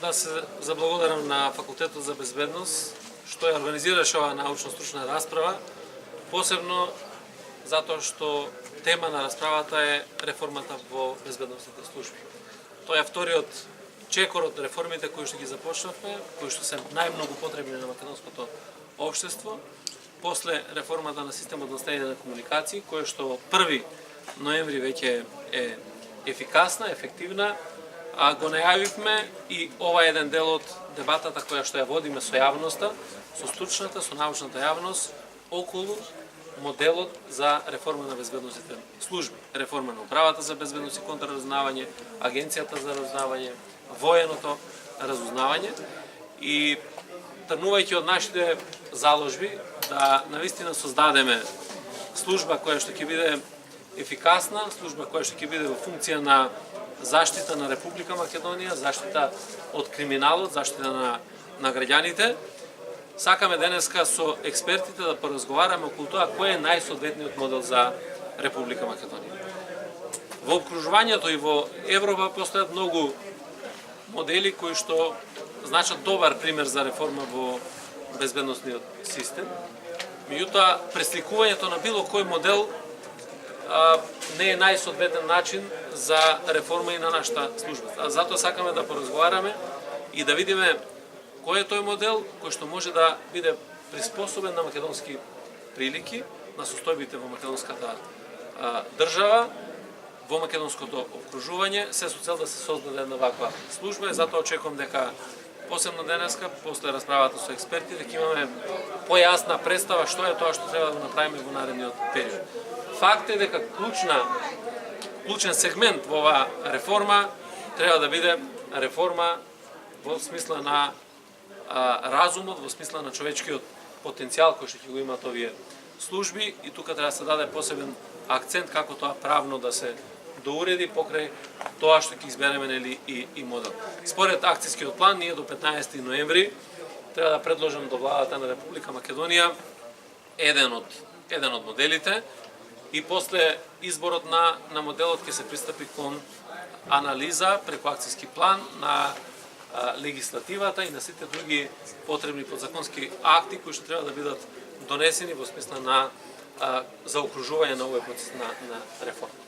да се заблагодарам на Факултетот за безбедност што ја организираше оваа научно-стручна расправа, посебно затоа што тема на расправата е реформата во безбедносните служби. Тоа е вториот чекор од реформите кои што ги започнавме, кои што се најмногу потребни на македонското општество, после реформата на системот на следење на комуникации, која што 1 ноември веќе е ефикасна, ефективна, а го најавивме и ова е еден дел од дебатата која што ја водиме со јавноста, со стручната, со научната јавност, околу моделот за реформа на безбедносните служби. Реформа на управата за безбедност и контраразузнавање, агенцијата за разузнавање, военото разузнавање и тргнувајќи од нашите заложби да навистина создадеме служба која што ќе биде ефикасна, служба која што ќе биде во функција на заштита на Република Македонија, заштита од криминалот, заштита на граѓаните. Сакаме денеска со експертите да поразговараме околу тоа кој е најсоодветниот модел за Република Македонија. Во обкружувањето и во Европа постојат многу модели кои што значат добар пример за реформа во безбедносниот систем. Меѓутоа, пресликувањето на било кој модел не е најсоодветен начин за реформа и на нашата служба. Затоа сакаме да поразговараме и да видиме кој е тој модел кој што може да биде приспособен на македонски прилики, на состојбите во македонската држава, во македонското окружување, се со цел да се создаде една ваква служба и затоа очекувам дека посебно денеска, после расправата со експертите, ќе имаме појасна представа што е тоа што треба да направиме во наредниот период. Факт е дека клучен сегмент во оваа реформа треба да биде реформа во смисла на разумот, во смисла на човечкиот потенцијал кој што ќе го имаат овие служби и тука треба да се даде посебен акцент како тоа правно да се доуреди покрај тоа што ќе избереме нели и модел. Според акцијскиот план ние до 15 ноември треба да предложиме до владата на Република Македонија еден од моделите и после изборот на моделот ќе се пристапи кон анализа преку акцијски план на легислативата и на сите други потребни подзаконски акти кои што треба да бидат донесени во смисла на заокружување на овој процес на реформа.